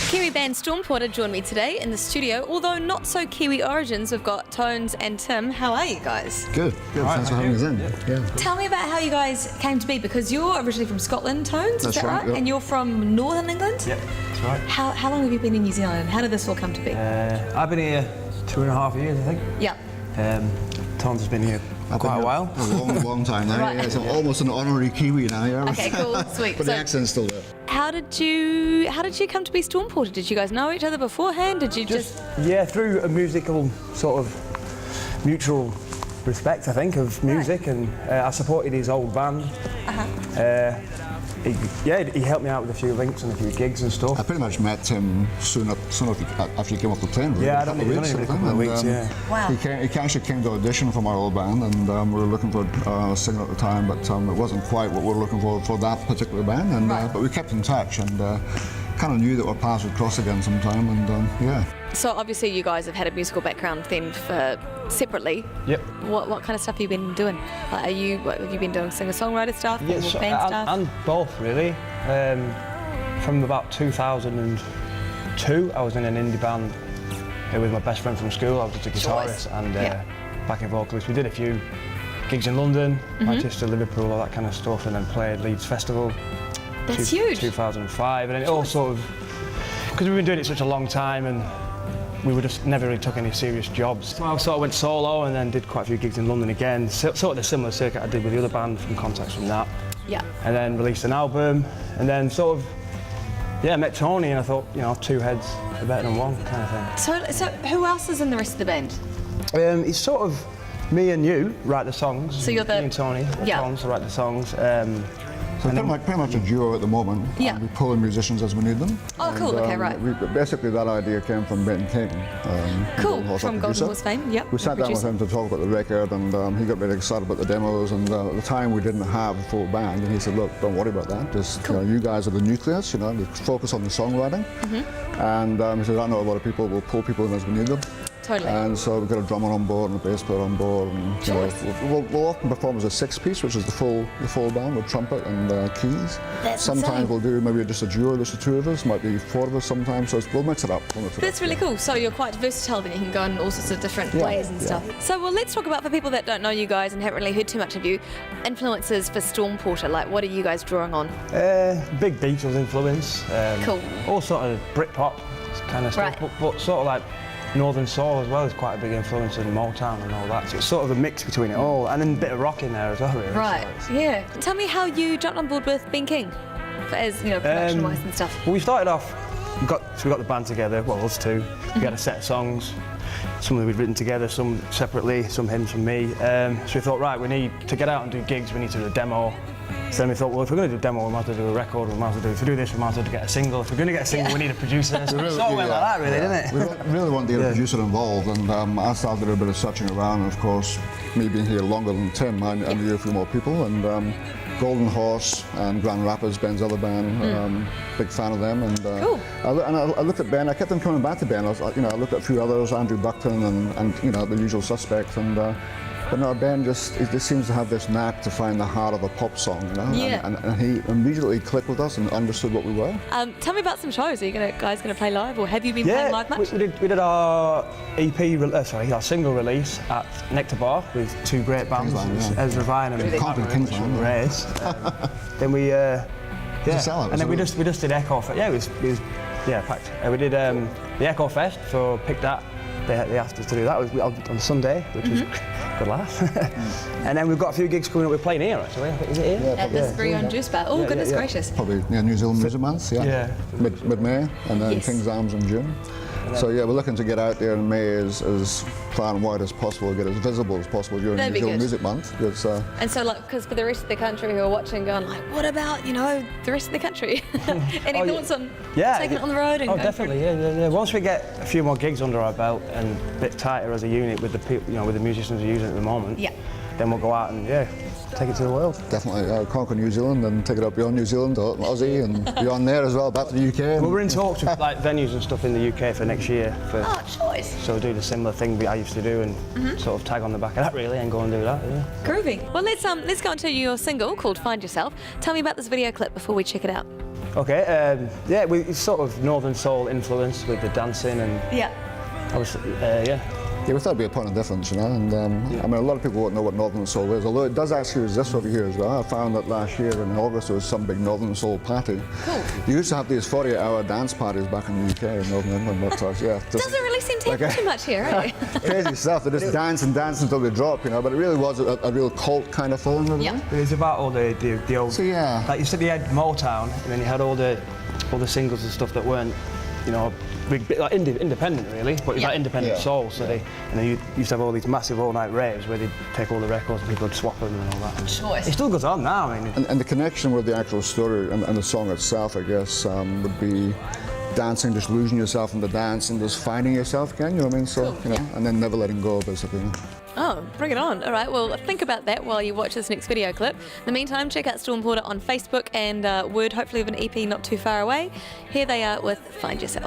Kiwi band Stormporter joined me today in the studio, although not so Kiwi origins. We've got Tones and Tim. How are you guys? Good. Right, Thanks for having us in. Yeah. Tell me about how you guys came to be, because you're originally from Scotland, Tones, is that right? Yep. And you're from Northern England? Yep, that's right. How long have you been in New Zealand? How did this all come to be? I've been here 2.5 years, I think. Yeah. Tom's been here quite a while. A long time now. Right. Yeah, so almost an honorary Kiwi now. Yeah. Okay, cool, sweet. But the accent's still there. How did you come to be Stormporter? Did you guys know each other beforehand? Did you just... Yeah, through a musical sort of mutual respect, I think, of music, and I supported his old band. He helped me out with a few links and a few gigs and stuff. I pretty much met him soon after he came off the plane. Really, Yeah, I don't think it was only a couple of weeks, yeah. Wow. He actually came to audition from our old band, and we were looking for a singer at the time, but it wasn't quite what we were looking for that particular band. And but we kept in touch, and kind of knew that our paths would cross again sometime, and yeah. So obviously you guys have had a musical background then separately. Yep. What kind of stuff have you been doing? Like, have you been doing singer-songwriter stuff or band stuff? And both, really. From about 2002, I was in an indie band with my best friend from school. I was just a guitarist and backing vocalist. We did a few gigs in London, Manchester, Liverpool, all that kind of stuff, and then played Leeds Festival. That's huge. 2005, and then it all sort of, because we've been doing it such a long time, and we would just never really took any serious jobs. So I sort of went solo and then did quite a few gigs in London again, sort of the similar circuit I did with the other band, from contacts from that. Yeah. And then released an album, and then sort of, met Tony, and I thought, two heads are better than one, kind of thing. So who else is in the rest of the band? It's sort of me and you write the songs. So you're the... Me and Tony, Tones write the songs. So pretty much a duo at the moment. Yeah. We pull in musicians as we need them. Oh, cool. Okay, right. Basically, that idea came from Ben King. Cool. From Golden Horse fame. Yep. We sat down with him to talk about the record, and he got really excited about the demos. And at the time, we didn't have a full band, and he said, "Look, don't worry about that. Just you guys are the nucleus. You focus on the songwriting." And he said, "I know a lot of people. We'll pull people in as we need them." Totally. And so we've got a drummer on board and a bass player on board, and we'll often perform as a six-piece, which is the full band with trumpet and keys. That's sometimes insane. we'll do maybe just a duo, just the two of us. Might be four of us sometimes. So we'll mix it up. That's really cool. So you're quite versatile, then you can go in all sorts of different ways and stuff. So let's talk about, for people that don't know you guys and haven't really heard too much of you, influences for Stormporter. Like, what are you guys drawing on? Big Beatles influence. Cool. All sort of Britpop kind of stuff, but sort of like Northern Soul as well is quite a big influence in Motown and all that. So it's sort of a mix between it all, and then a bit of rock in there as well, really. Right, yeah. Tell me how you jumped on board with Ben King, as production-wise and stuff. Well, we started off, we got the band together, well, us two. We had a set of songs, some that we'd written together, some separately, some him, some me. So we thought, right, we need to get out and do gigs, we need to do a demo. So then we thought, well, if we're going to do a demo, we might have to do a record, we might have to do, if we do this, we might have to get a single. If we're going to get a single, we need a producer. So it sort of went like that, really, didn't it? We really want to get a producer involved, and I started a bit of searching around, and of course, me being here longer than Tim, I knew a few more people, and Golden Horse and Grand Rapids, Ben's other band, big fan of them, and cool. I looked at Ben. I kept on coming back to Ben. I looked at a few others, Andrew Buckton, and the usual suspects, and but no, Ben just seems to have this knack to find the heart of a pop song, Yeah. and he immediately clicked with us and understood what we were. Tell me about some shows. Are you guys going to play live, or have you been playing live much? We did our our single release at Nectar Bar with two great bands, Ezra Vine and Kingsland. Race. Then we we just did Echo Fest. Yeah, it was packed. We did the Echo Fest, so picked that. They asked us to do that on Sunday, which was good laugh. And then we've got a few gigs coming up. We're playing here, actually. Is it here? At this very own Juice Bar. Oh, goodness gracious. Probably New Zealand Music Month, mid-May, and then King's Arms in June. So we're looking to get out there in May as far and wide as possible, get as visible as possible during New Zealand Music Month. And so, because for the rest of the country who are watching, going like, what about the rest of the country? Any thoughts on taking it on the road? And definitely, yeah. Once we get a few more gigs under our belt and a bit tighter as a unit with the with the musicians we're using at the moment, then we'll go out and take it to the world. Definitely, conquer New Zealand and take it up beyond New Zealand, or Aussie, and beyond there as well, back to the UK. Well, we're in talks with venues and stuff in the UK for next year. Choice. So we'll do the similar thing I used to do and sort of tag on the back of that, really, and go and do that. Yeah. Groovy. Well, let's go into your single called Find Yourself. Tell me about this video clip before we check it out. Okay, yeah, it's sort of Northern Soul influence with the dancing and Yeah. yeah. Yeah, we thought it'd be a point of difference, you know, and I mean, a lot of people won't know what Northern Soul is, although it does actually exist over here as well. I found that last year in August there was some big Northern Soul party. Cool. You used to have these 48-hour dance parties back in the UK in Northern England, but yeah. Doesn't really seem to happen too much here, eh? Crazy stuff, they just dance and dance until they drop, you know, but it really was a real cult kind of feeling. Wasn't Yeah. it? It's about all the old, So, yeah. like you said, you had Motown, and then you had all the singles and stuff that weren't, you know, like independent really, but it was Yeah. like independent Yeah. soul. So and then you used to have all these massive all-night raves where they'd take all the records and people would swap them and all that. Choice. It still goes on now. I mean, And the connection with the actual story and the song itself, I guess, would be dancing, just losing yourself in the dance and just finding yourself again, you know what I mean? So, you know, and then never letting go, basically. Oh, bring it on. All right, well, think about that while you watch this next video clip. In the meantime, check out Stormporter on Facebook and word, hopefully, of an EP not too far away. Here they are with Find Yourself.